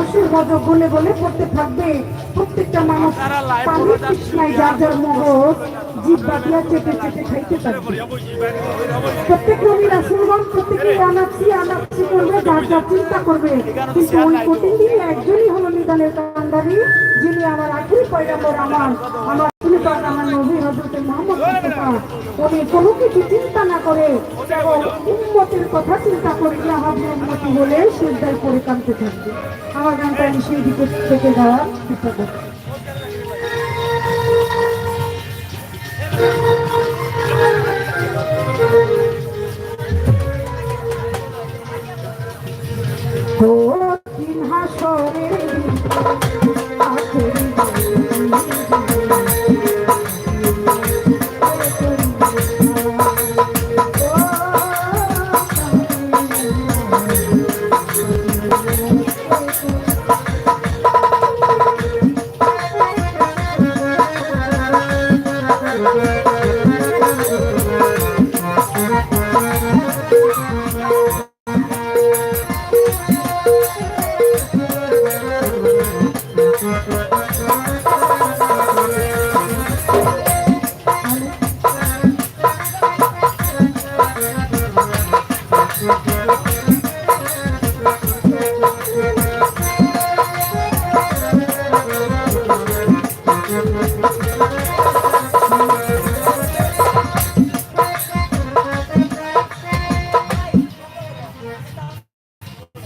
মানুষের গজব বলে বলে পড়তে থাকবে। প্রত্যেকটা মানুষ পানির তৃষ্ণায় যার যার মগজ জিহ্বা দিয়া চেপে চেপে খাইতে থাকবে। প্রত্যেক নবী রাসূলগণ প্রত্যেকেই আনাচ্ছি আনাচ্ছি করবে, যার যার চিন্তা করবে। কিন্তু ওই কঠিন দিনে একজনই হলো নিদানের কান্ডারি, যিনি আমার আখির পয়গম্বর, আমার আমার নবী হযরত মুহাম্মদ মুস্তাফা। উনি কোনো কিছু চিন্তা না করে কেবল উম্মতের কথা চিন্তা করে ইলাহাবি উম্মতি বলে সিজদায় পড়ে কাঁদতে থাকবে। আমার গানটা আমি সেই দিকে থেকে যাওয়ার চেষ্টা করছি।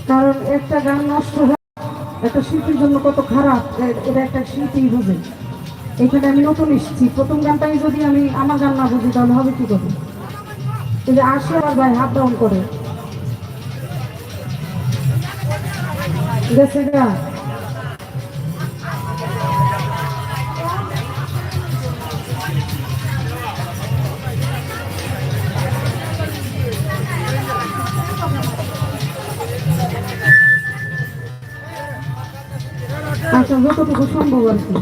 কারণ একটা গান নষ্ট হয় একটা শিল্পীর জন্য কত খারাপ, এটা একটা শিল্পী বুঝে। এখানে আমি নতুন এসেছি, প্রথম গানটাই যদি আমি আমার গান না বুঝি তাহলে হবে কি করে? এই যে আসে আবার ভাই হাত ডাউন করে গেছে গা। আচ্ছা, যতটুকু সম্ভব আর কি।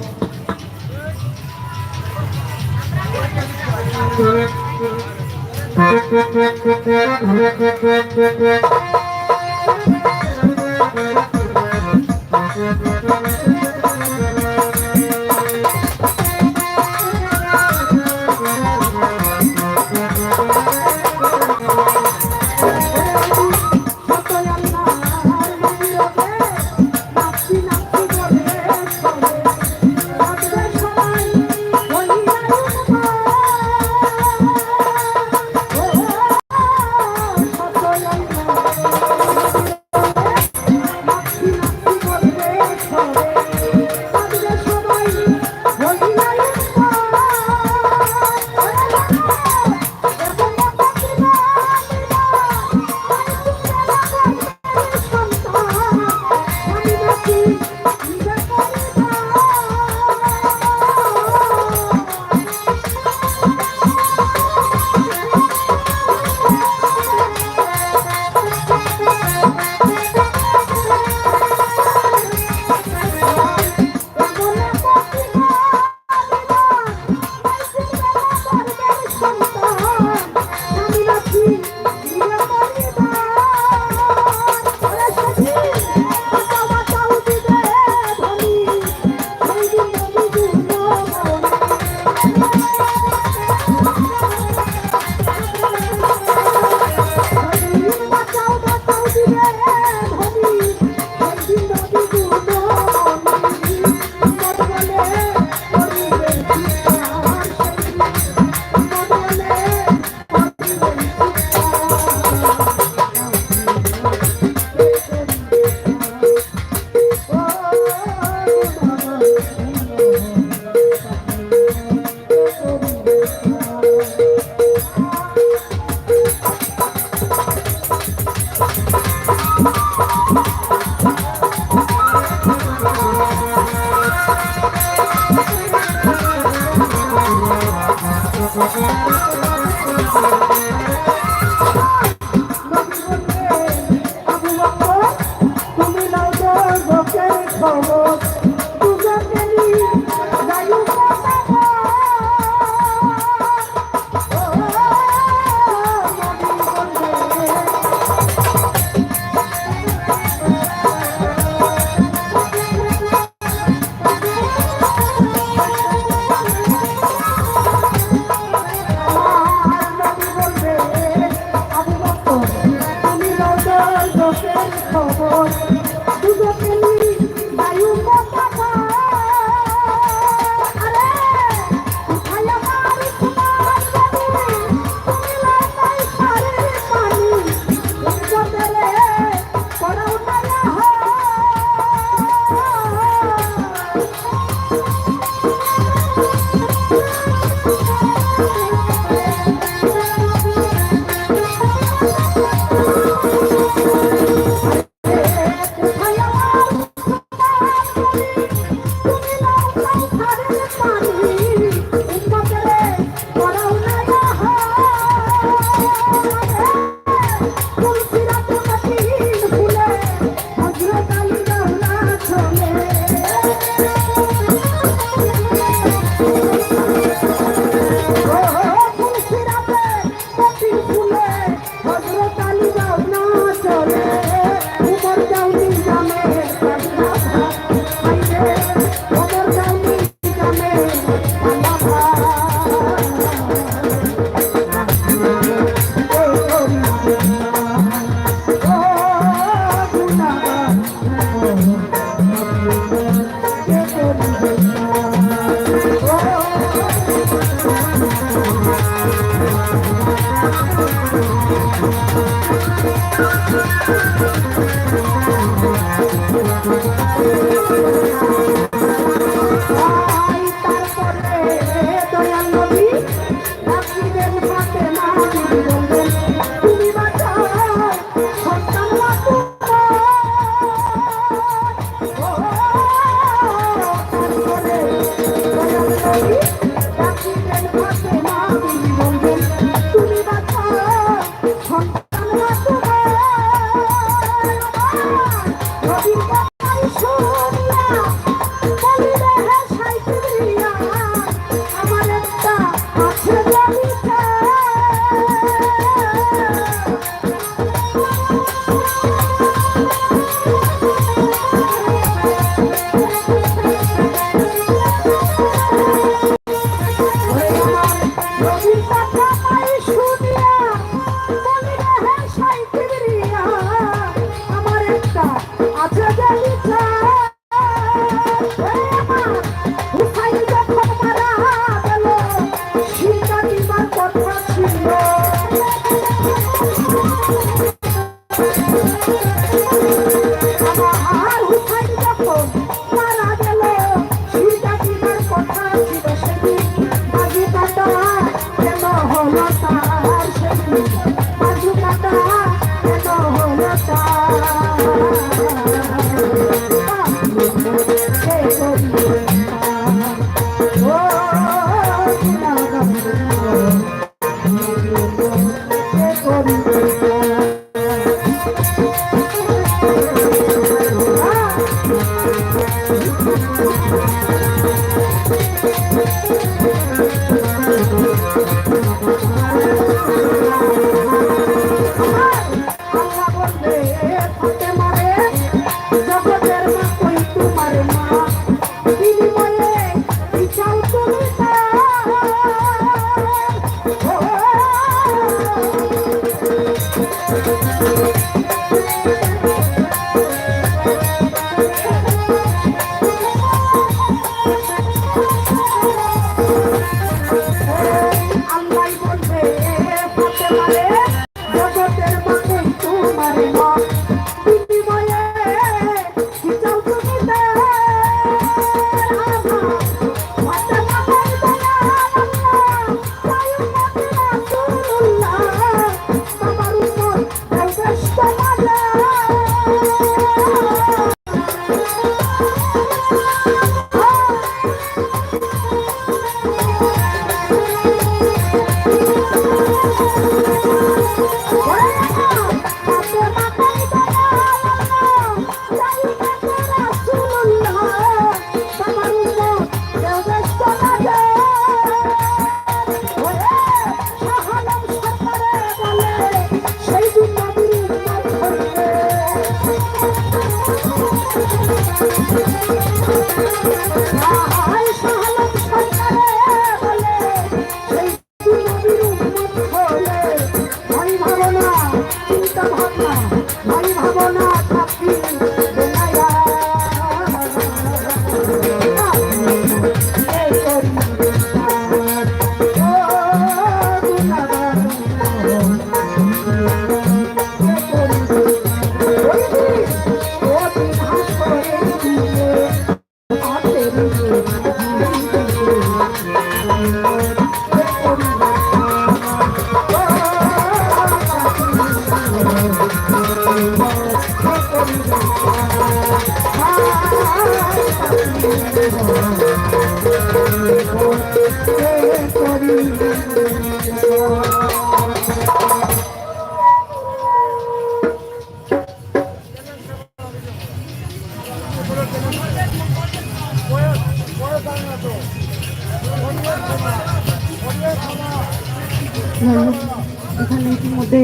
এখানে ইতিমধ্যে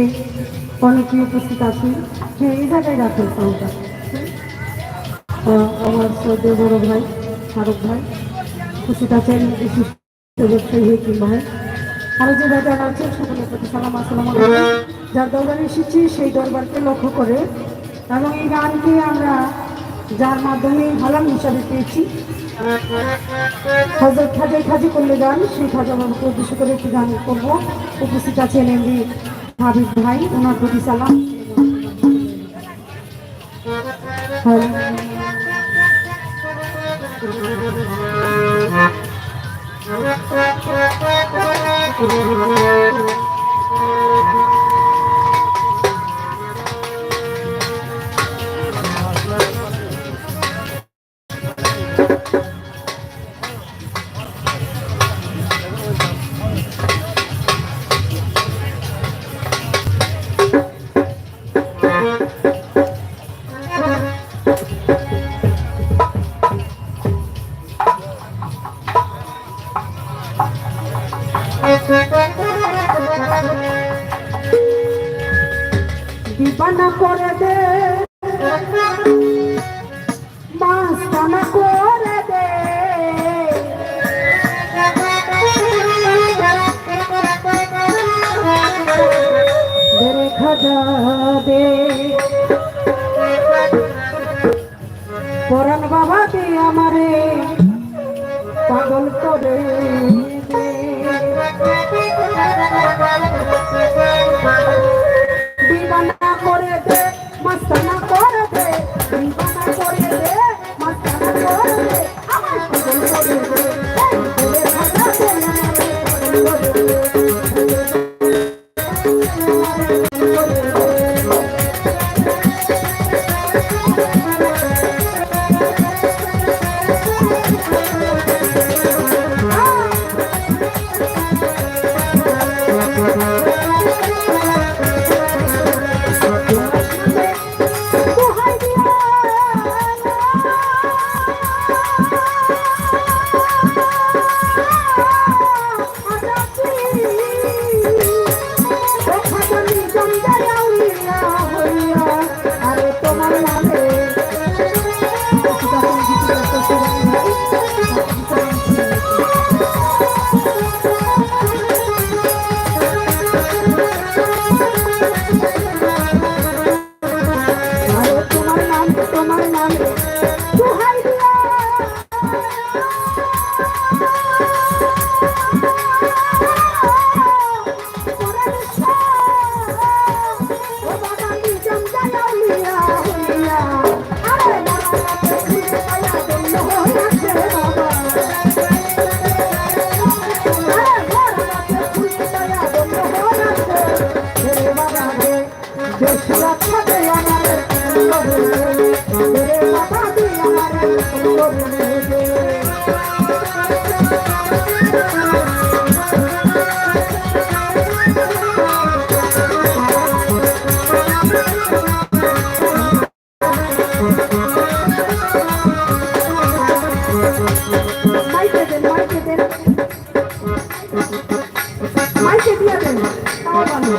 অনেকে উপস্থিত আছেন। হ্যাঁ, এই জায়গায় রাখেন সাউন্ডটা। আমার শ্রদ্ধেয় বড় ভাই ফারুক ভাই উপস্থিত আছেন, বিশিষ্ট ব্যবসায়ী হেকিম ভাই, আরো যে ভাইটা আছেন সকলের প্রতি সালাম, আসসালামু আলাইকুম। যার দরবারে এসেছি সেই দরবারকে লক্ষ্য করে এবং এই গানকে আমরা যার মাধ্যমে হালাম হিসাবে পেয়েছি। হযরত খাজা করলে গান, সেই খাজা বাবাকে উদ্দেশ্য করে একটি গান করবো। উপস্থিত আছেন এমডি হাবিব ভাই, ওনার প্রতি সালাম। দিবানা করে দে, মাস্তানা করে দে, দে খাজা দে, পরাণ বাবা দে আমারে পাগল করে দে। দিবানা করে দে, মাস্তানা করে দে, দিবানা করে দে, মাস্তানা করে দে, আমার পাগল করে দে, দে খাজা দে আমারে পাগল করে দে। মাইকে দিয়ে দেন, তাও ভালো।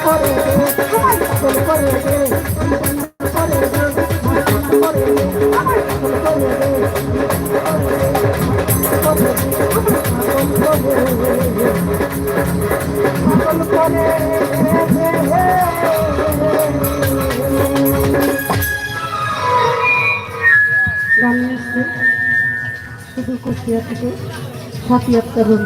করে দে আমায় পাগল করে দে করে দে করে দে আমায় পাগল করে দে পাগল করে গান শুধু কুষ্টিয়া থেকে সাথিয়াত করুন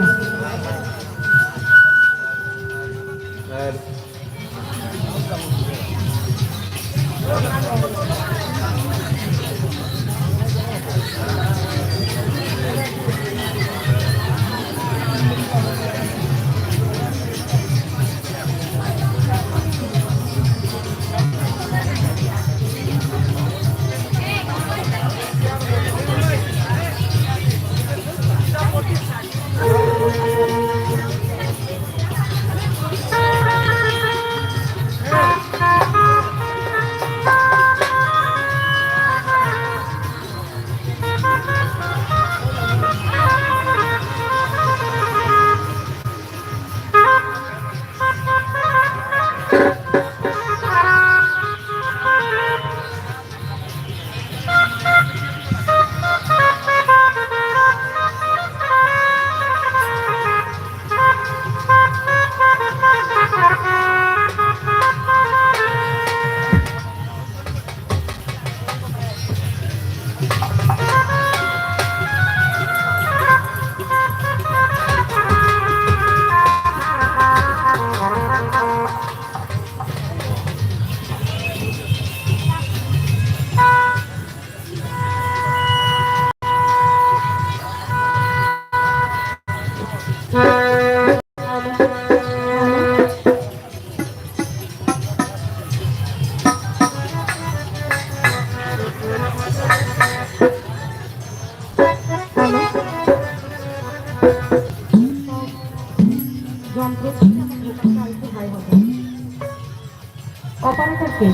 অপারেটর কে?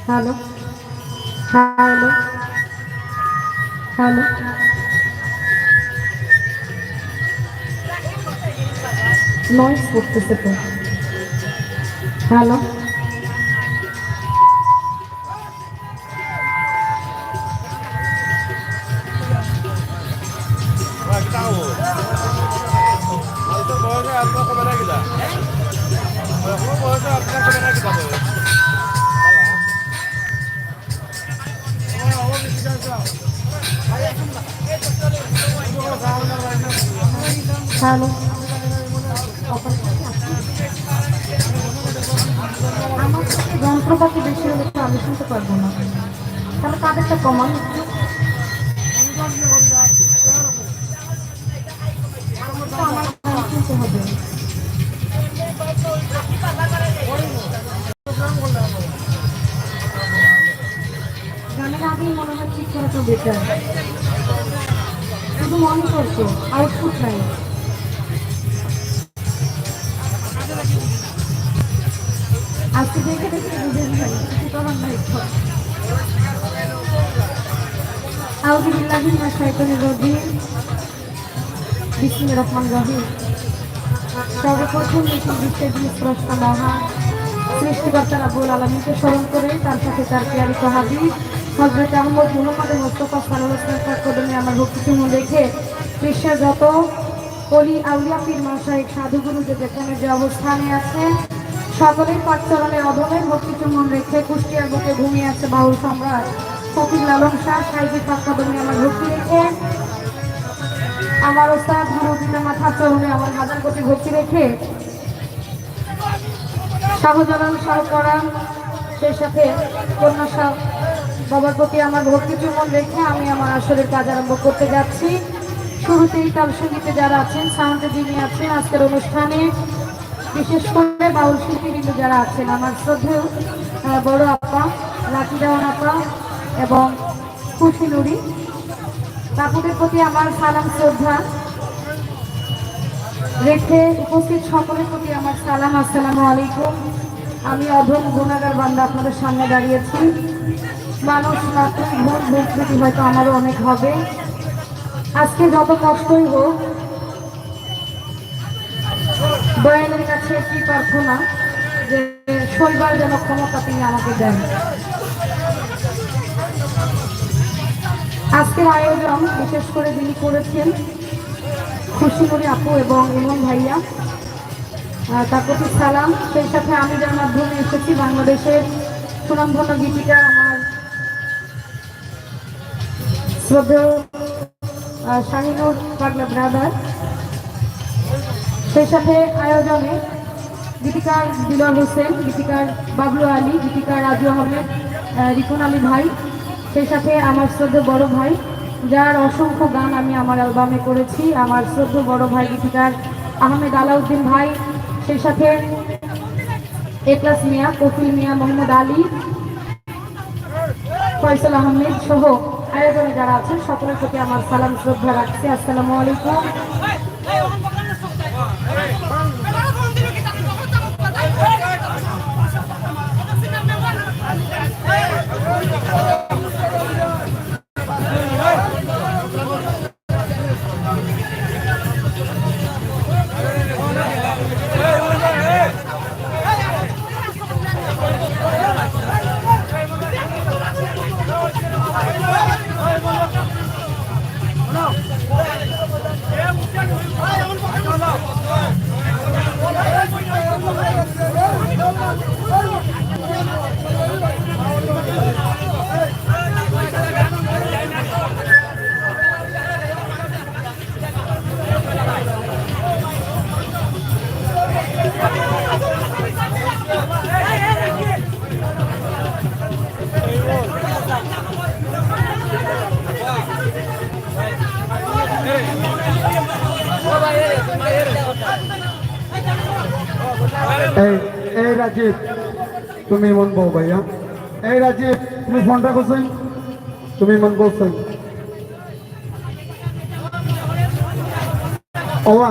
হ্যালো হ্যালো হ্যালো নয়েজ করতেছে তো। হ্যালো হ্যালো আমার যন্ত্রপাতি বেশি হলে তো আমি শুনতে পারবো না, তাহলে তাদেরটা কমান একটু। আমার শুনতে হবে, গানের আগেই মনে হয় ঠিক করাটা বেটার। শুধু মনে করছো, আউটপুট নাই। আজকে দেখে দেখে বুঝে যাই কিছু করার নাই। আউযুবিল্লাহি মিনাশ শাইতানির রাজিম, বিসমিল্লাহির রহমানির রহিম। সর্বপ্রথম বিশ্বের স্রষ্টা মহান সৃষ্টিকর্তা রাব্বুল আলামিনকে স্মরণ করে তার সাথে তার প্রিয় সাহাবী হযরত আহমদ মুহাম্মদ মুস্তাফা সাল্লাল্লাহু আলাইহি ওয়াসাল্লামের কদমে আমার ভক্তিসমূহ রেখে বিশ্বের যত ওলি আউলিয়া পীর মাশায়েখ সাধুগুরু যেখানে যে অবস্থানে আছেন সকলের পাঠচরণের অধমের ভক্তিসমূহ রেখে কুষ্টিয়ার বুকে ঘুমিয়ে আছে বাউল সম্রাট ফকির লালন শাহ সাহেবের কদমে আমার ভক্তি রেখে আমার ওস্তাদ গুরু পিতা মাথার চরণে আমার হাজার কোটি ভক্তি রেখে শাহজালাল শাহকরাম সেই সাথে কন্যা শাহ বাবার প্রতি আমার ভক্তি চুমন রেখে আমি আমার আসরের কাজ আরম্ভ করতে যাচ্ছি। শুরুতেই তাল সঙ্গীতে যারা আছেন, সাউন্ডে যিনি আছেন আজকের অনুষ্ঠানে, বিশেষ করে বাউল শিল্পীবৃন্দ যারা আছেন, আমার শ্রদ্ধেয় বড় আপা লাকি দেওয়ান আপা এবং খুশি নুরি কাকুদের প্রতি আমার সালাম শ্রদ্ধা রেখে উপস্থিত সকলের প্রতি আমার সালাম, আসসালামু আলাইকুম। আমি অধম গুণাগার বান্দা আপনাদের সামনে দাঁড়িয়েছি। মানুষ মাত্রই ভুল ভুল হয়তো আমারও অনেক হবে। আজকে যত কষ্টই হোক দয়ালের কাছে একটি প্রার্থনা যে শৈবার যেন ক্ষমতা তিনি আমাকে দেন। আজকের আয়োজন বিশেষ করে যিনি করেছেন খুশিমণি আপু এবং ইমন ভাইয়া, তার প্রতি সালাম। সেই সাথে আমি যার মাধ্যমে এসেছি বাংলাদেশের সুনামধন্য গীতিকা আমার শ্রদ্ধেয় শাহিনুর পাগলা ব্রাদার, সেই সাথে আয়োজনে গীতিকার দিলওয়ার হোসেন, গীতিকার বাবলু আলী, গীতিকার রাজু আহমেদ, রিপন আলী ভাই, সেই সাথে আমার শ্রদ্ধেয় বড় ভাই যার অসংখ্য গান আমি আমার অ্যালবামে করেছি, আমার শ্রদ্ধেয় বড় ভাই গীতিকার আহমেদ আলাউদ্দিন ভাই, সেই সাথে একলাস মিয়া, কফিল মিয়া, মোহাম্মদ আলী, ফয়সাল আহমেদ সহ আয়োজনে যারা আছেন সকলের প্রতি আমার সালাম শ্রদ্ধা রাখছি। আসসালামু আলাইকুম। এই রাজীব, তুমি মন বউ ভাইয়া। এই রাজীব, তুমি ফোনটা করছেন, তুমি মন বলছেন ওয়া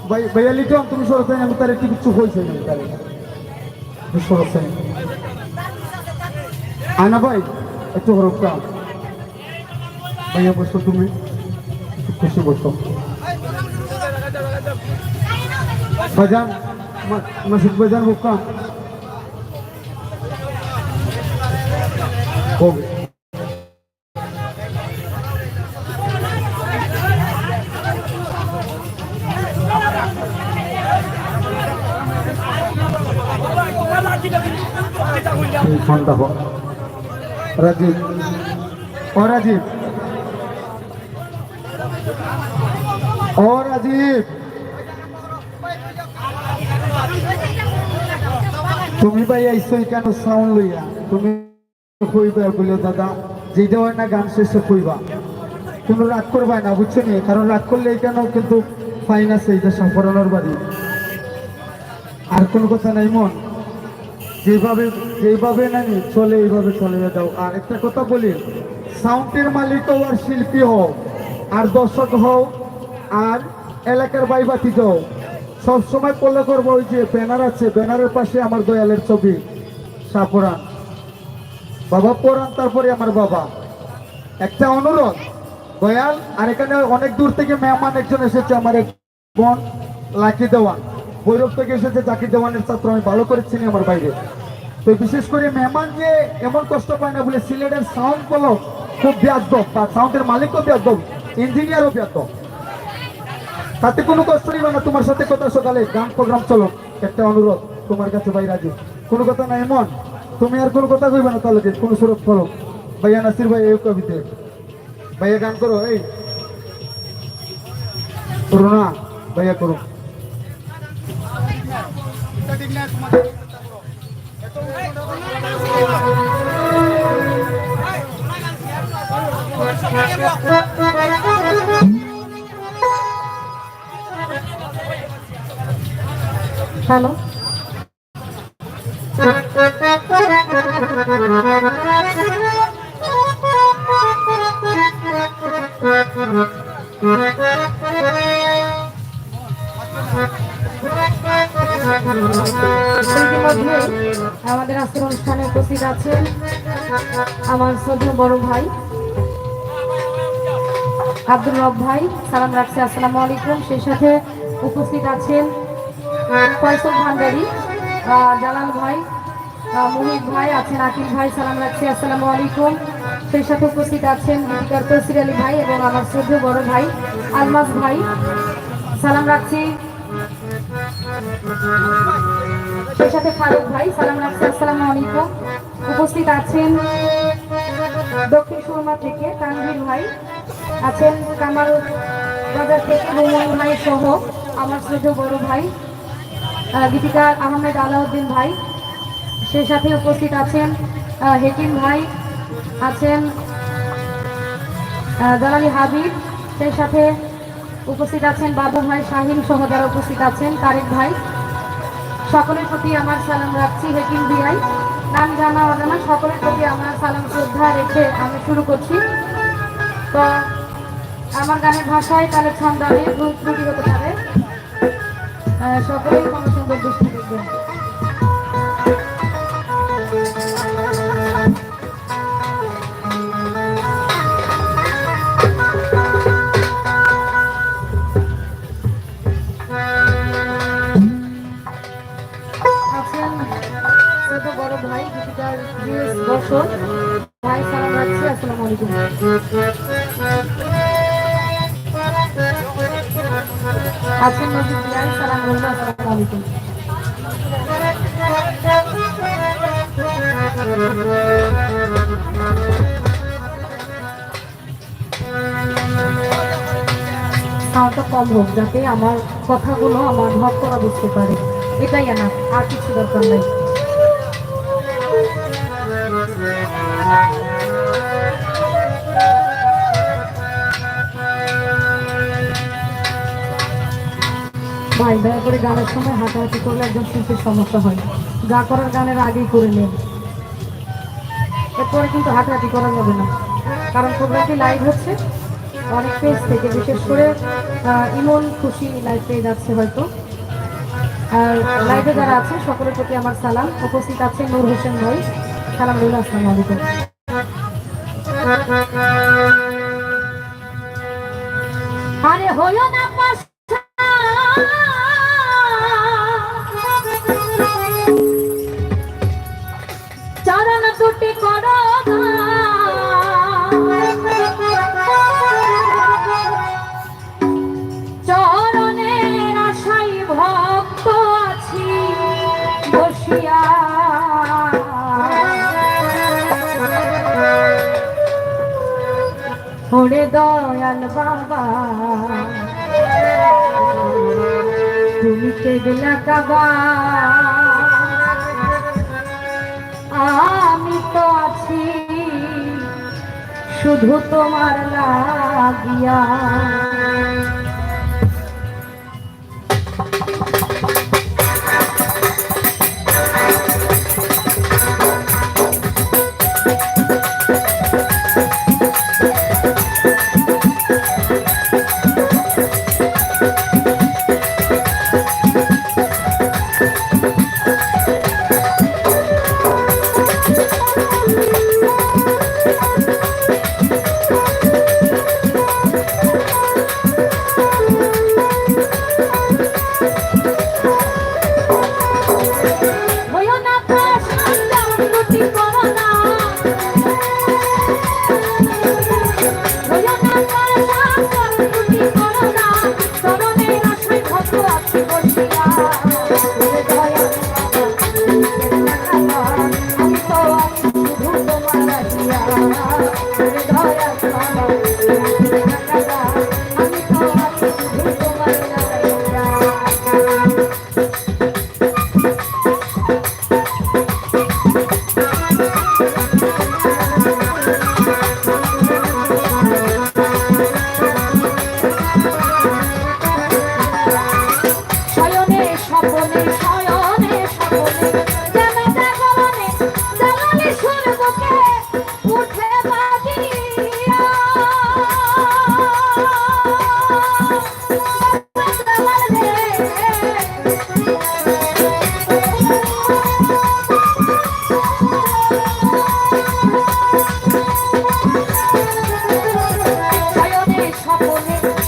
ভাই ভাইয়া লিটন, তুমি সরছেন, আমি তার একটু কিছু হয়েছে সরছেন আনা ভাই একটু হরফটা ভাইয়া বসো, তুমি খুশি বসো বাজান মাসিক বাজান বুকা ফোনটা হোক রাজীব, ও রাজীব, ও রাজীব, তুমি ভাই আইসো কেন সাউন্ড লইয়া? তুমি কইবা বলে দাদা যেটা হয় না গান শেষে কইবা, কোনো রাগ করবা না, বুঝছো নি? কারণ রাগ করলে কেন কিন্তু ফাইন আছে, এটা সম্পরানোর বাড়ি, আর কোনো কথা নাই মন, যেভাবে যেভাবে নানি চলে এইভাবে চলে যাও। আর একটা কথা বলি, সাউন্ডের মালিক হও আর শিল্পী হও আর দর্শক হও আর এলাকার বাইবাতি যাও, সবসময় ফলো করবো ওই যে ব্যানার আছে, ব্যানারের পাশে আমার দয়ালের ছবি সাপুরান বাবা পরান, তারপরে আমার বাবা। একটা অনুরোধ দয়াল, আর এখানে অনেক দূর থেকে মেহমান একজন এসেছে, আমার এক বোন লাকি দেওয়ান ভৈরব থেকে এসেছে, জাকির দেওয়ানের ছাত্র, আমি ভালো করে চিনি আমার বাইরে। তো বিশেষ করে মেহমান যে এমন কষ্ট পায় না বলে সিলেটের সাউন্ড গুলো খুব ব্যাধব, তার সাউন্ডের মালিকও ব্যাধব, ইঞ্জিনিয়ারও ব্যাধব, তাতে কোনো কষ্ট নিবে না। তোমার সাথে কথা সকালে গান প্রোগ্রাম চলো, একটা অনুরোধ তোমার কাছে ভাই রাজু, কোনো কথা নাই এমন, তুমি আর কোনো কথা কইবে না, তাহলে কোনো সুরত করো ভাইয়া নাসির ভাই, এই কবিতে ভাইয়া গান করো, এই করো না ভাইয়া করো। হ্যালো, ইতিমধ্যে আমাদের আজকের অনুষ্ঠানে উপস্থিত আছেন আমার শ্রদ্ধেয় বড় ভাই আব্দুর রব ভাই, সালাম রাখছি, আসসালামু আলাইকুম। সেই সাথে উপস্থিত আছেন ফয়সল ভান্ডারি, জালাল ভাই, মুহিত ভাই আছেন, আকিল ভাই সালাম রাখছি, আসসালামু আলাইকুম। সেই সাথে উপস্থিত আছেন গীতিকার তসির আলী ভাই এবং আমার শ্রদ্ধেয় বড় ভাই আলমাস ভাই, সালাম রাখছি। সেই সাথে ফারুক ভাই সালাম রাখছি, আসসালামু আলাইকুম। উপস্থিত আছেন দক্ষিণ সুরমা থেকে তানভীর ভাই, আছেন কামাল বাজার থেকে রুমন ভাই সহ আমার শ্রদ্ধেয় বড় ভাই গীতিকার আহমেদ আলাউদ্দিন ভাই। সেই সাথে উপস্থিত আছেন হেকিম ভাই, আছেন জালালি হাবিব। সেই সাথে উপস্থিত আছেন বাবু ভাই শাহিন সহ যারা উপস্থিত আছেন, তারেক ভাই। সকলের প্রতি আমার সালাম রাখছি। হেকিম ভাই নাম জানা অজানা সকলের প্রতি আমার সালাম শ্রদ্ধা রেখে আমি শুরু করছি। তো আমার গানের ভাষায় তাহলে ছন্দালে ভুল ত্রুটি হতে পারে, সকলেই কোনো সুন্দর দৃষ্টি দেখবেন। বড় ভাই গীতিকার বছর ভাই সালাম রাখছি, আসসালামু আলাইকুম। আছেন নজিব ভাই, সালাম বলবো, আসসালামু আলাইকুম। সাউন্ডটা কম হোক যাতে আমার কথাগুলো আমার ভক্তরা বুঝতে পারে, এটাই না, আর কিছু দরকার নাই। ভাই দয়া করে গানের সময় হাঁটাহাঁটি করলে একজন শিল্পীর সমস্যা হয়, যা করার গানের আগেই করে নেন, এরপরে কিন্তু হাঁটাহাঁটি করা যাবে না। কারণ প্রোগ্রামটি লাইভ হচ্ছে অনেক পেজ থেকে, বিশেষ করে ইমন খুশি লাইভ পেজ আছে হয়তো, আর লাইভে যারা আছে সকলের প্রতি আমার সালাম। উপস্থিত আছে নূর হোসেন ভাই, সালাম রইল, আসসালামু আলাইকুম। আরে হলো না চরণ দুটি করো চরণের আশাই ভক্ত আছি বসিয়া, ওরে দয়াল বাবা তুমি কেবলা কাবা, আমি তো আছি শুধু তোমার লাগিয়া।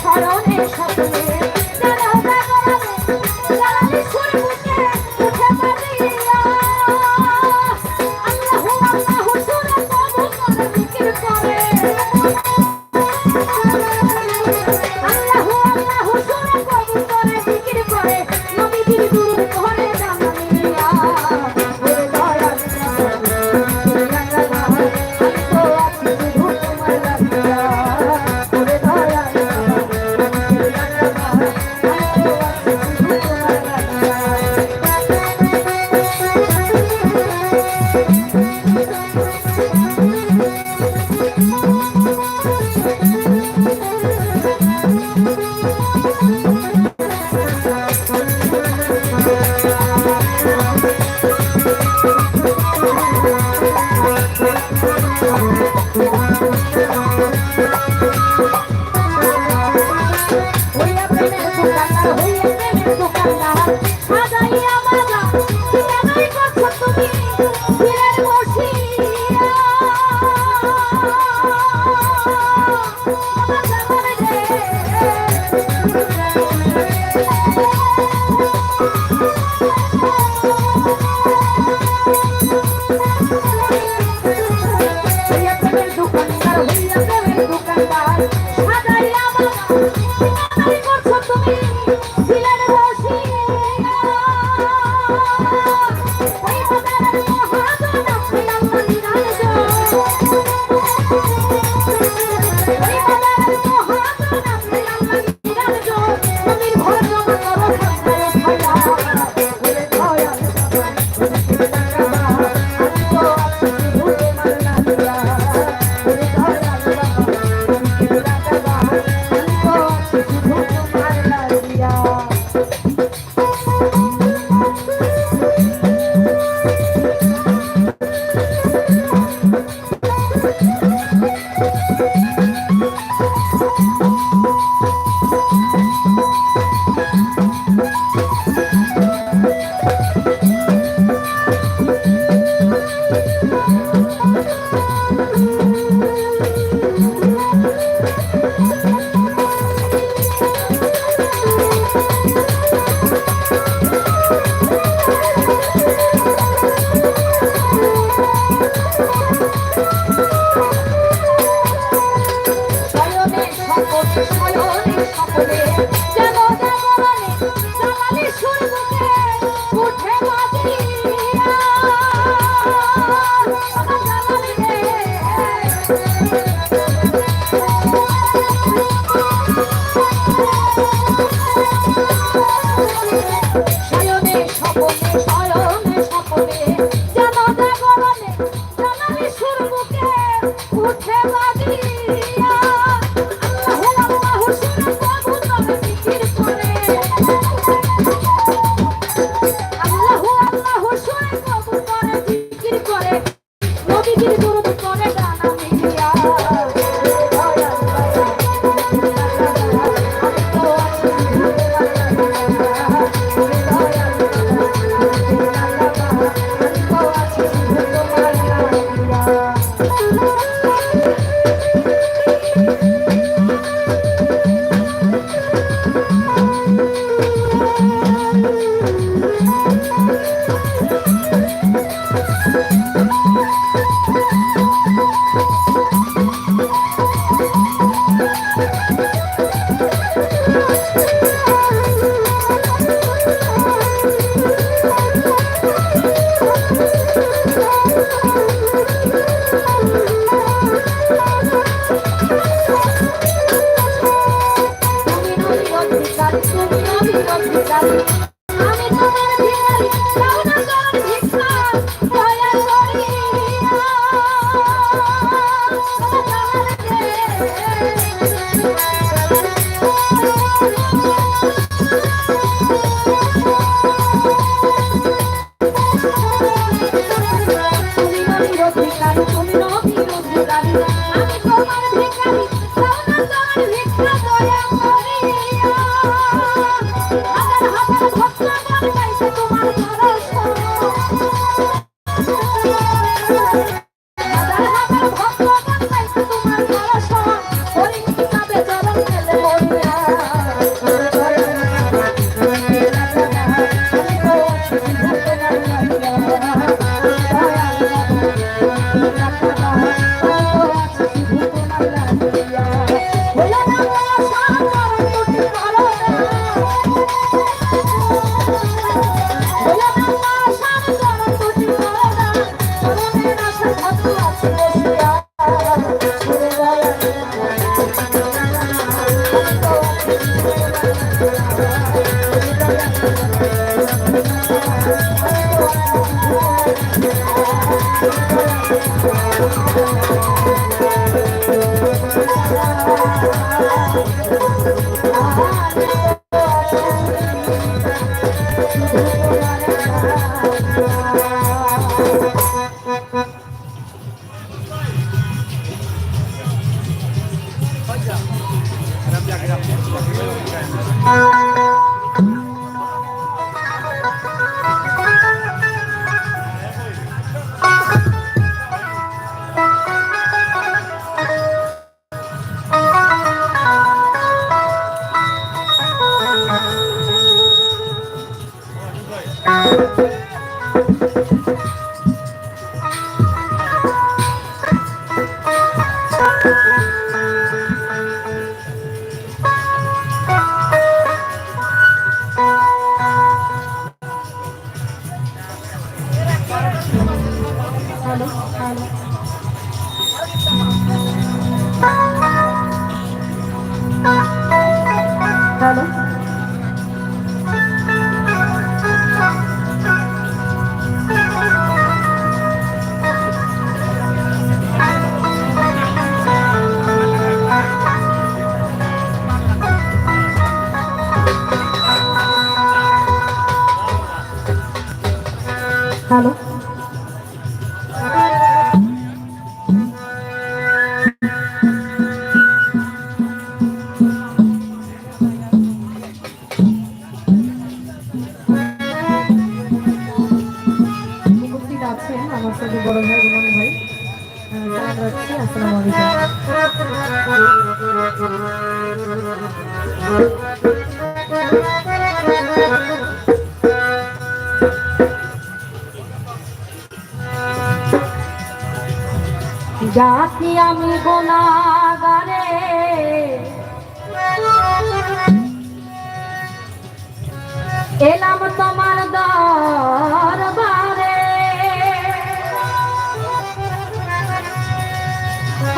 স্মরণে স্বপ্নে যারা জাগরণে যারা দোকানদার সাজাইয়া বাবা কেনাই করছো তুমি দিলের বসিয়া আমার জামাই রে হইয়া প্রেমের দোকানদার হইয়া প্রেমের দোকানদার সাজাইয়া বাবা কেনাই করছো তুমি দিলের বসিয়া ওই বাজারের মহাজন আপনি আল্লাহ নিরাজ ওই বাজারের মহাজন আপনি আল্লাহ নিরাজ তুমি ঘর জমা করো খায় খায়া ওরে খায়া হ্যালো হ্যালো হ্যালো হ্যালো উপস্থিত আছেন আমার সাথে বড় ভাই গুণন ভাই সালাম রাখছি আসসালামু আলাইকুম জাতি আমি গুনাহগারে এলাম তোমার দরবারে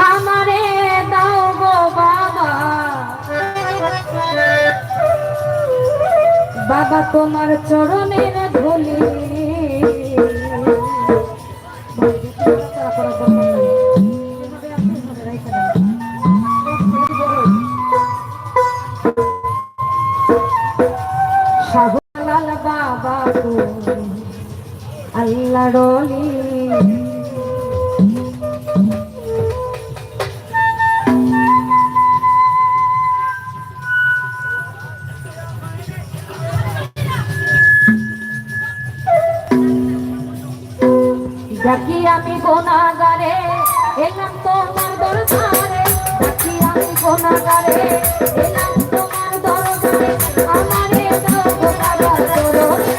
আমারে দাও গো বাবা বাবা তোমার চরণের ধুলি শাহলাল বাবা তুমি আল্লাহ রলি ডাকি আমি গুনাহগারে এলাম তোমার দরবারে ডাকি আমি গুনাহগারে এলাম তোমার দরবারে আমারে দাও গো বাবা চরণে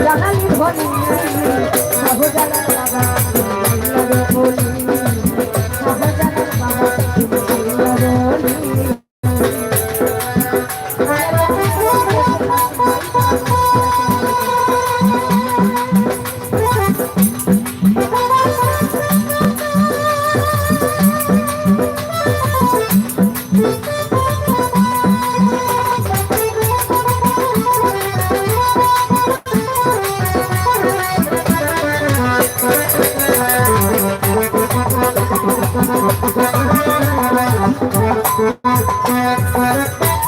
জালালি ধনি শাহজালাল বাবা লাগে বলি শাহজালাল বাবা লাগে বলি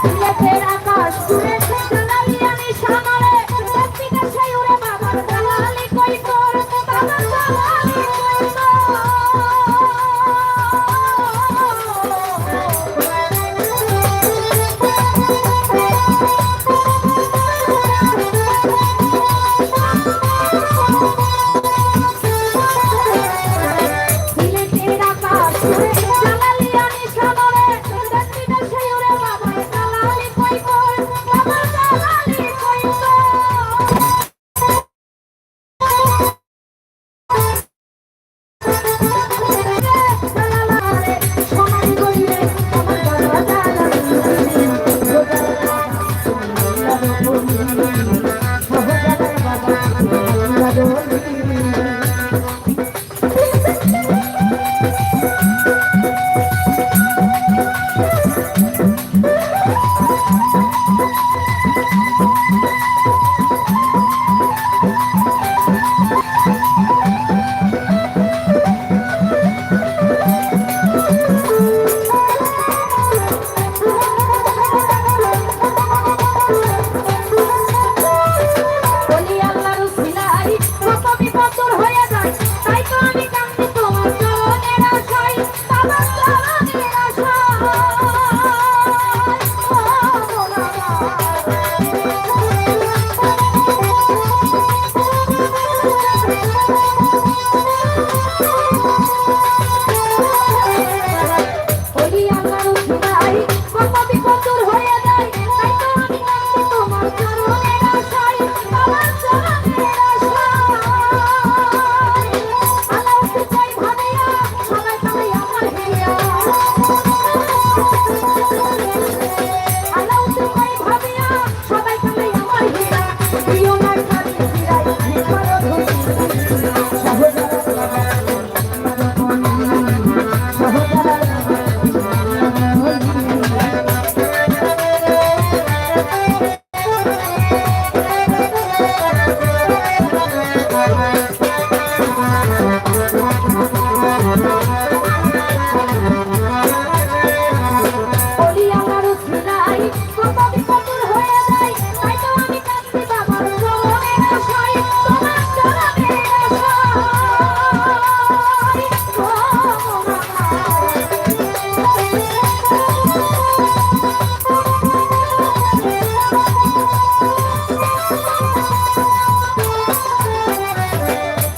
সিলেটের আকাশ জুড়ে জালালি আমি সামরে প্রত্যেকটা সেই ওরে বাবার জালালি কই তোর বাবার জালালি কই সিলেটের আকাশ জুড়ে জালালি আমি সামরে প্রত্যেকটা সেই ওরে বাবার জালালি কই তোর বাবার জালালি কই তোর সমান করিলে আমার বাবা জালালি বলি আল্লাহর উসিলাই কত বিপদ হয়ে যায় তাই তো আমি কাঁদি তোমার চরণের আশায় বাবার চরণের বলি আল্লাহর উসিলাই কত বিপদ হয়ে যায় তাই তো আমি কাঁদি তোমার চরণের আশায় বাবার চরণের আশায় আল্লাহ তুই ভাবিয়া সবাই সবাই আমার হিয়া আল্লাহ তুই ভাবিয়া সবাই সবাই আমার হিয়া প্রিয় না খালি ফিরাই করো ধনী শাহজালাল বাবা শাহজালাল বলি আমার উসিলাই কত বিপদ হয়ে যায় তাই তো আমি কাঁদি বাবার চরণের আশায় তোমার চরণের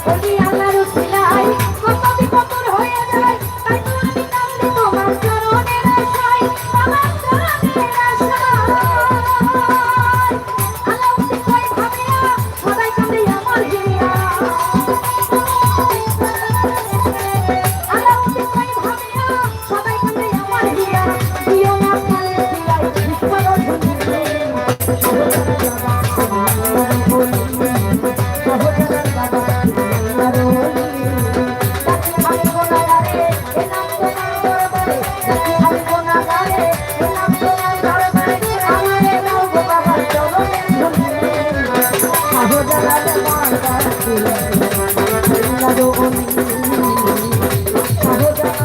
বলি আল্লাহর উসিলাই কত বিপদ হয়ে যায় তাই তো আমি কাঁদি তোমার চরণের আশায় বাবার চরণের আশায় আল্লাহ তুই ভাবিয়া সবাই কাঁদে আমার হিয়া আল্লাহ তুই ভাবিয়া সবাই কাঁদে আমার হিয়া প্রিয় না খালি ফিরাই করো ধনী শাহজালাল বাবা আমি গোনাগারে এলাম তোমার দরবারে আমি গোনাগারে এলাম তোমার দরবারে আমারে দাও গো বাবা চরণের ধনী শাহজালাল বাবা লাগো অনি শাহজালাল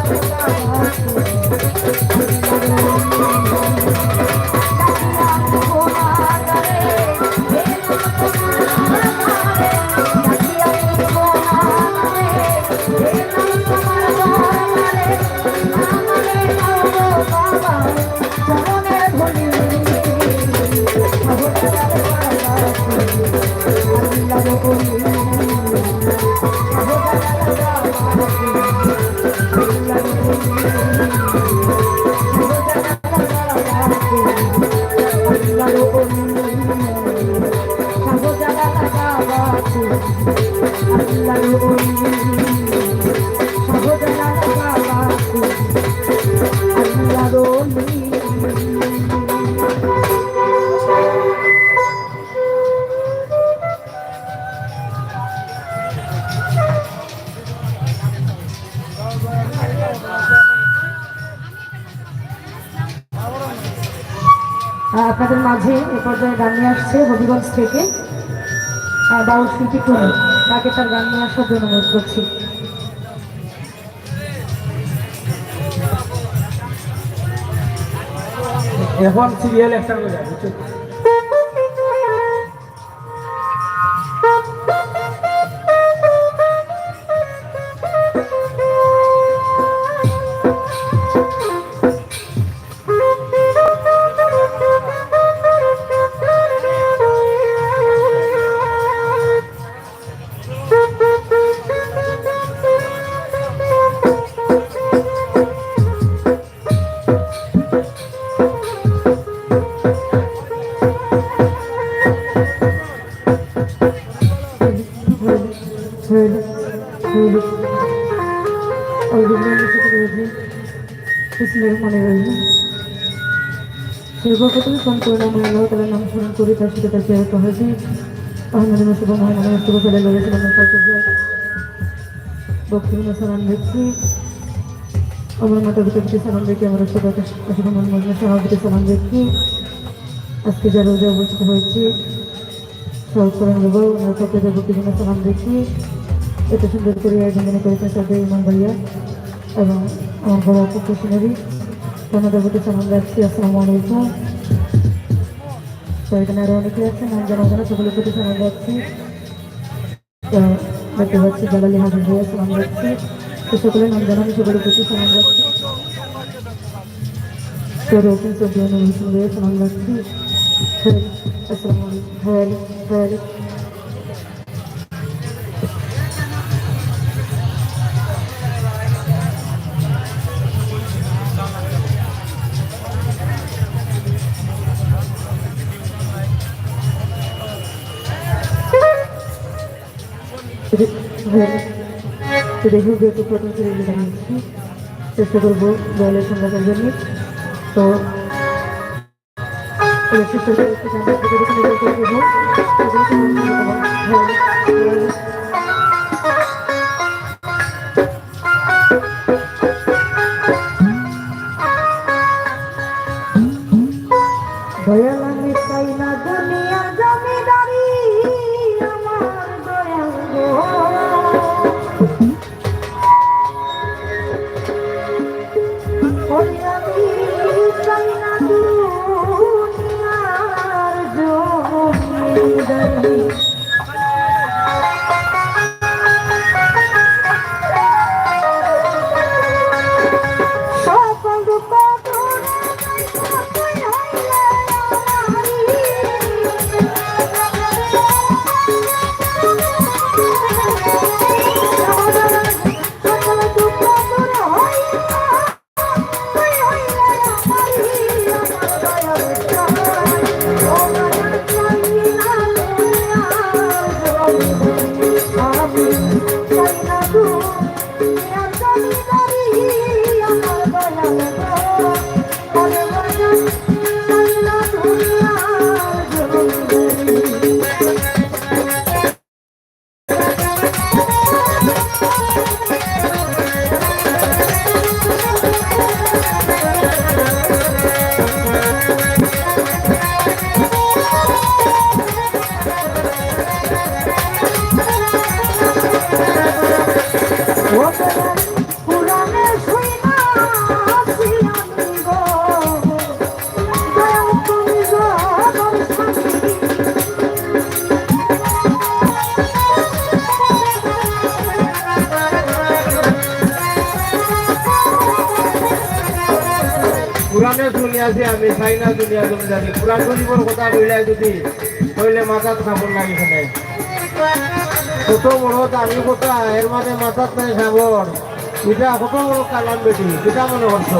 বাবা আপনাদের মাঝে এ পর্যায়ে গান নিয়ে আসছে হবিগঞ্জ থেকে বাউল শিল্পী টুনি, তাকে তার গান নিয়ে আসার জন্য অনুরোধ করছি। এখন সিরিয়াল একটা করে সর্বপ্রথমে ফোন করে নাম আল্লাহ তাআলার নাম স্মরণ করি, তার সাথে তার প্রিয় হয়েছে আহমদ মুস্তফা মোহাম্মদ মুস্তফা সাল্লাল্লাহু আলাইহি ওয়াসাল্লামের কাছে বক্তব্য সালাম দেখছি। আমার মাতা পিতাকে সালাম দেখি, আমার সবাইকে সভাপতি সালাম দেখি। আজকে যারা রোজা অবস্থিত হয়েছে সব করেন দেবো, ওনার পক্ষে যাবো কি জন্য সালাম দেখি। এত সুন্দর করে আয়োজন করেছেন সাথে ইমান ভাইয়া এবং আমার বড় অপু কুশিনারি, ওনাদের প্রতি সালাম রাখছি। আসসালামু আলাইকুম। তো এখানে আরো অনেকে আছেন, আমি জানা জানা সকলের প্রতি সালাম রাখছি। দেখতে পাচ্ছি জালালি হাজির ভাইয়া সালাম রাখছি। তো সকলের নাম জানানো সকলের প্রতি সালাম রাখছি। তো রোকিন সবিয়ান হোসেন ভাইয়া সালাম রাখছি। আসসালামু আলাইকুম। দেখি যেহেতু প্রথম থেকে জানিয়েছি, চেষ্টা করবো দলের সংগ্রামের জন্য। তো দয়াল আমি চাই না দুনিয়া জমিদারি, আমার দয়াল গো আমি চাই না দুনিয়ার জমিদারি। পুরাণে শুনি আছি আমি চাই না দুনিয়া জমিদারি। পুরাণ শরীফের কথা কইলাই যদি কইলে মাথাত খাবর লাগি শুনে, কত বড় দামি কথা, এর মানে মাথাত নাই খাবর। এটা কত বড় কালাম বেটি, এটা মনে করছ?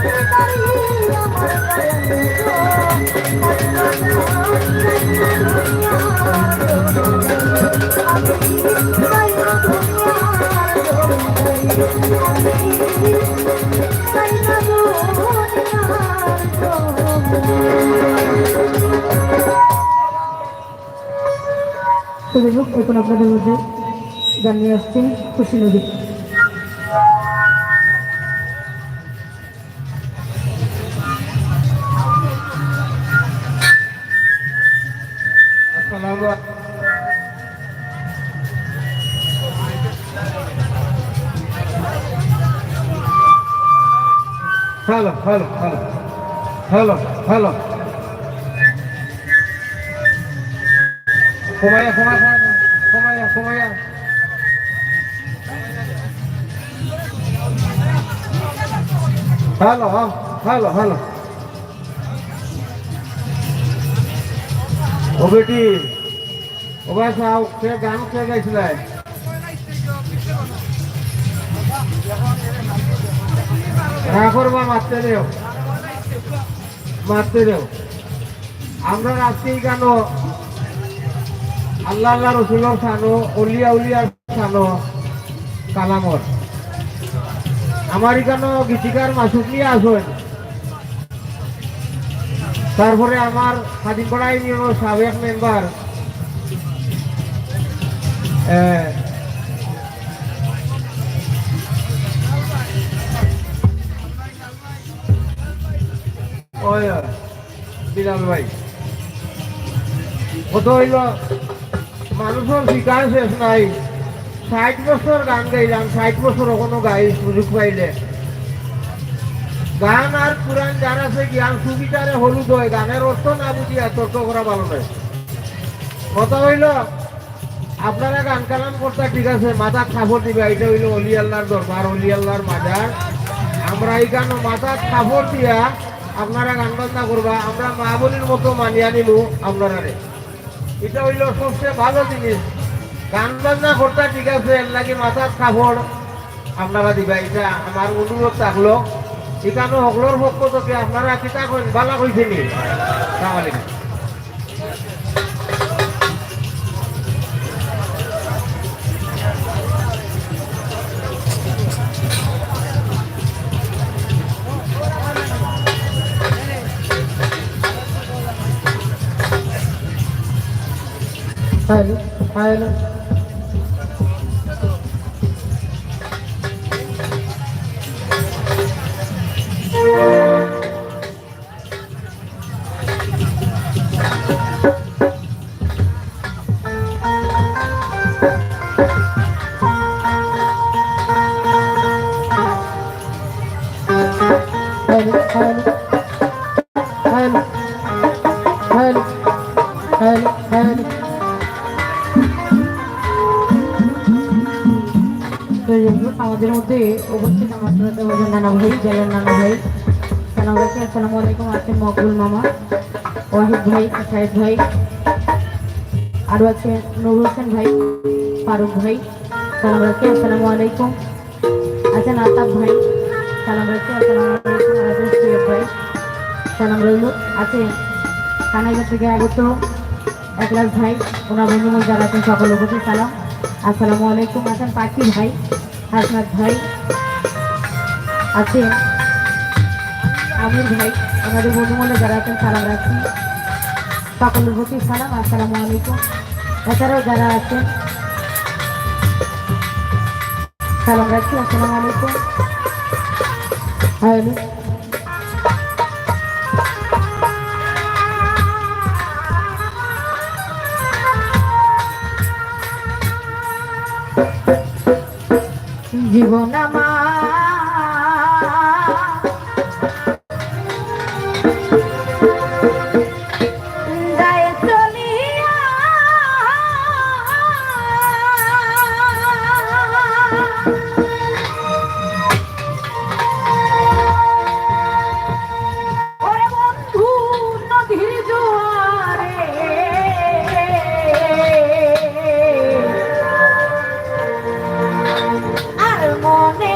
তো যাই হোক, এখন আপনাদের মধ্যে গান নিয়ে আসছেন খুশি নদী। Hello hello hello hello hello Kumaya, kumaya, kumaya, kumaya. Halo, halo, halo. O बेटी, o बस आओ, क्या गाना क्या गाइस लाए? রাখর বা মারতে দেও, মারতে দেও। আমরা রাত্রি গানো আল্লাহ আল্লাহ রসুলের সানো, অলিয়া উলিয়ার সানো, কালামর। আমার এখানে গীতিকার মাসুক নিয়ে আসেন। তারপরে আমার স্বাধীনপাড়া ইউনিয়নের সাবেক মেম্বার বিলাল ভাই, কত হইল মানুষের শিকার শেষ নাই। 60 বছর গান গাইলাম, 60 বছর কোনো গাই সুযোগ পাইলে গান আর পুরান গান আছে জ্ঞান সুবিধারে হলুদ হয়, গানের অর্থ না বুঝিয়া তর্ক করা ভালো নয়। কথা হইল আপনারা গান কালাম করতে ঠিক আছে, মাথা খাবর দিবে, এটা হইল অলি আল্লাহর দরবার, অলি আল্লাহর মাজার। আমরা এই গান মাথা খাবর দিয়া আপনারা গান বাজনা করবা, আমরা মা বোনের মতো মানিয়া নিব আপনারা। এটা হইল সবচেয়ে ভালো জিনিস। গান বাজনা করতে ঠিক আছে, এর লাগে মাথার কাপড় আপনারা দিবা, এটা আমার অনুরোধ থাকলো। এখানে সকলের পক্ষ থেকে আপনারা কিতা করেন ভালো কইছে নি? Hello, hello. আমাদের মধ্যে উপস্থিত আমাদের নানা ভাই, জেলার নানা ভাই, সালাম রাখি। আসসালামু আলাইকুম। আছেন মকবুল মামা, ওয়াহিদ ভাই, শাহেদ ভাই, আরও আছে নুর হোসেন ভাই, ফারুক ভাই, সালাম রাখি। আসসালামু আলাইকুম। আছেন আতাব ভাই, সালাম রাখি। আসসালামু আলাইকুম। আছেন সৈয়দ ভাই, সালাম রইল। আছে কানাইঘাট থেকে আগত একলাস ভাই, ওনার বন্ধুমল যারা আছেন সকলের প্রতি সালাম, আসসালামু আলাইকুম। আছেন পাখি ভাই, হাসনাত ভাই, আছেন আমির ভাই, ওনাদের বন্ধুমলে যারা আছেন সালাম রাখছি, সকলের প্রতি সালাম, আসসালামু আলাইকুম। এছাড়াও যারা আছেন সালাম রাখছি, আসসালামু আলাইকুম। হ্যালো, জীবন আমার গায়ে চলিয়া ওরে বন্ধু নদীর জোয়ারে আর মনে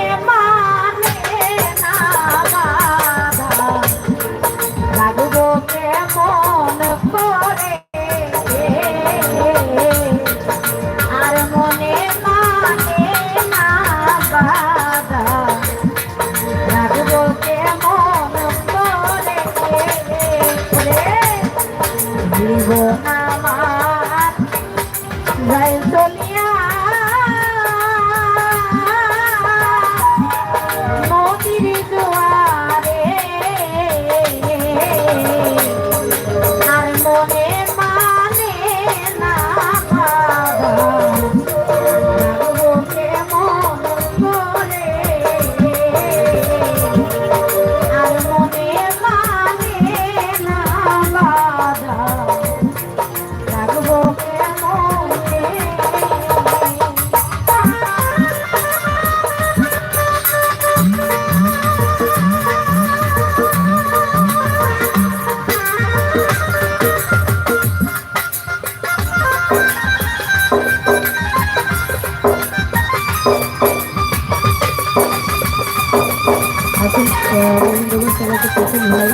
কপিল ভাই,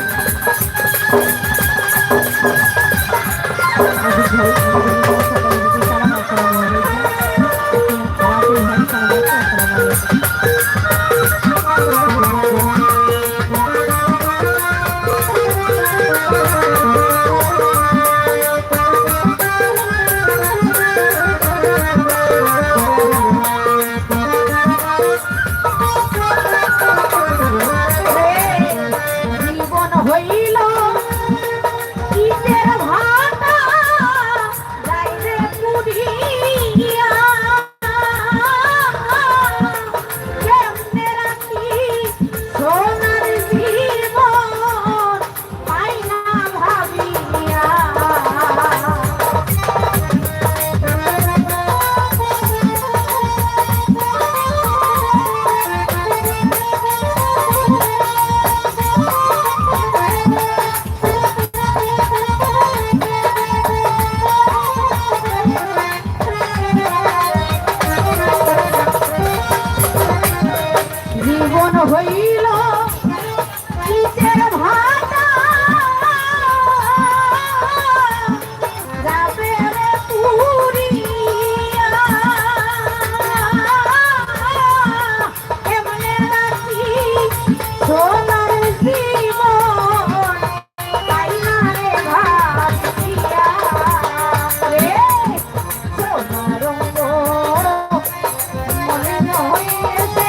আজিজ ভাই, আমাদের সকলে যদি সালাম আসসালামু আলাইকুম। রাকিব ভাই সালাম আসসালামু আলাইকুম। জীবন হইল ইটের ভাটা, যাইরে পুড়িয়া, কেমনে রাখি সোনার জীবন পাই না ভাবিয়া। জীবন হইল ইটের ভাটা, যাবে রে পুড়িয়া, কেমনে রাখি সোনার জীবন পাই না রে ভাবিয়া। রে সোনার রঙ মনে হইছে,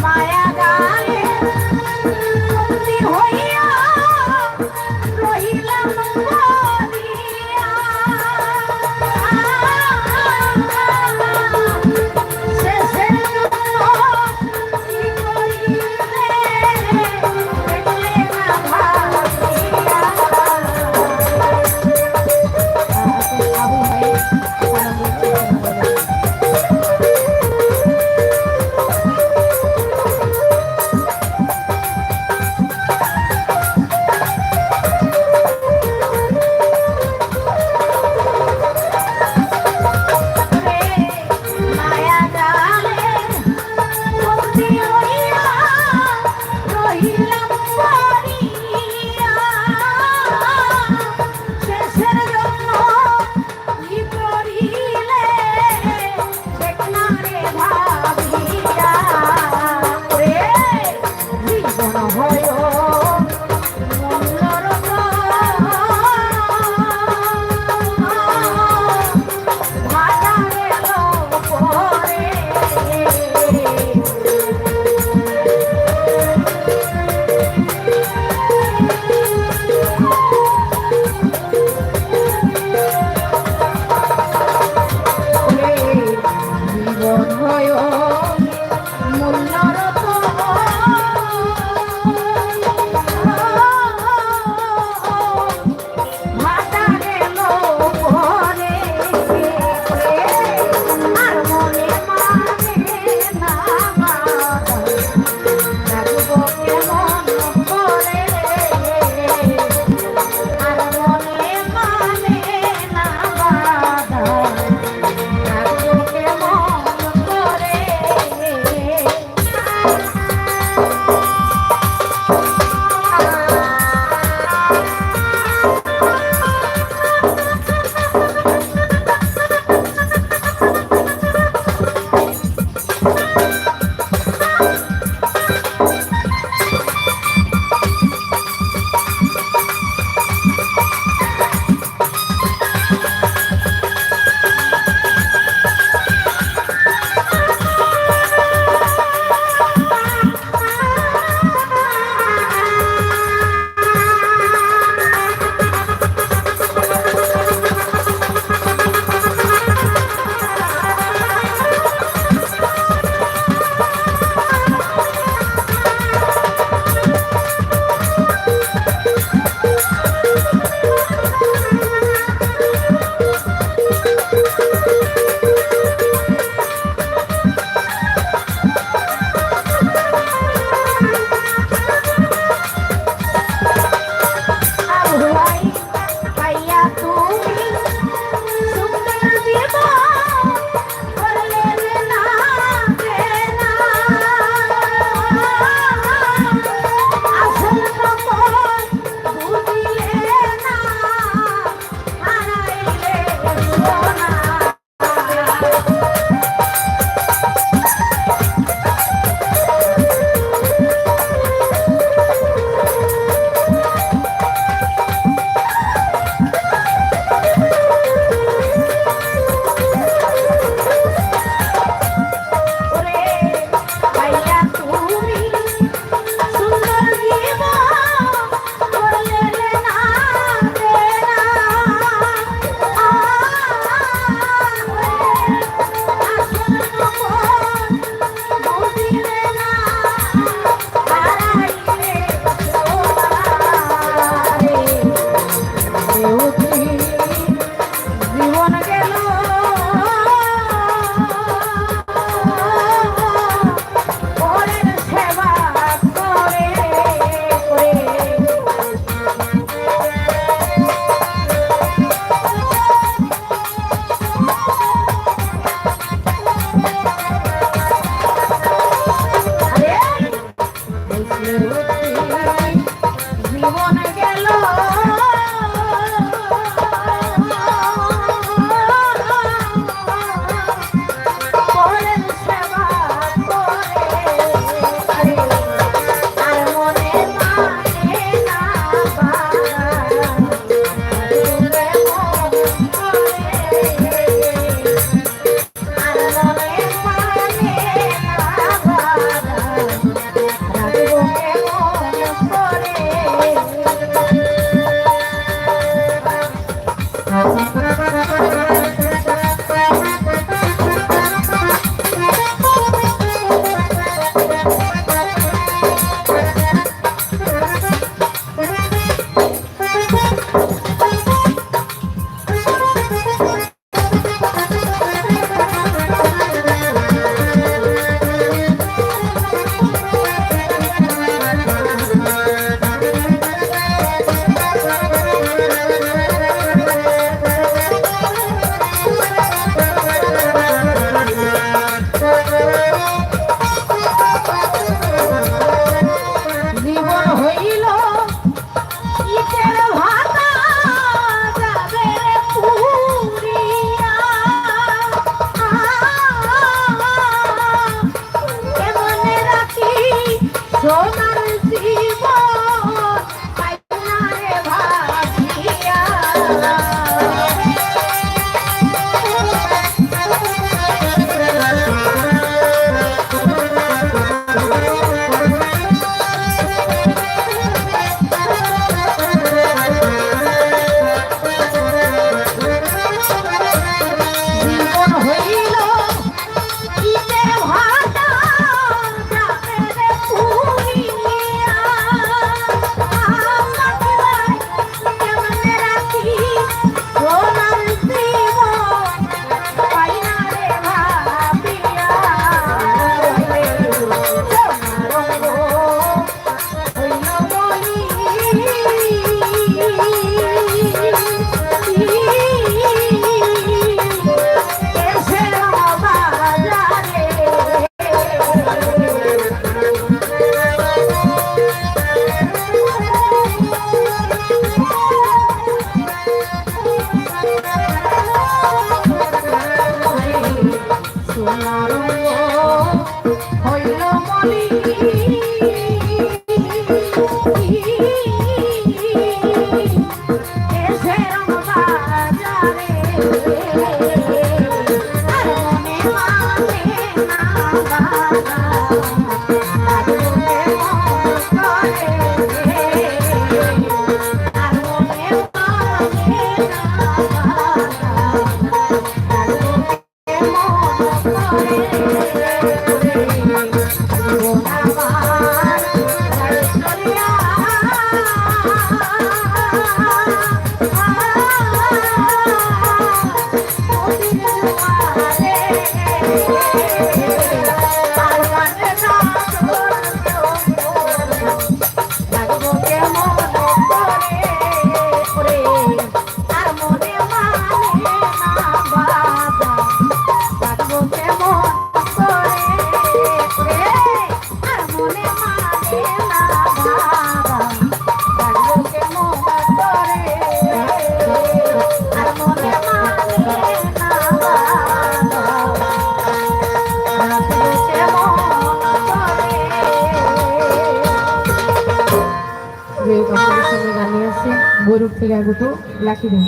মায়া গায়ে বন্দী হইয়া রহিলাম বলিয়া, শেষের জন্য কি করিবে দেখলে না ভাবিয়া। আবু ভাই যে কম্পিটিশনে গানে আছে বৈরূপ থেকে আগত লাকি দেয়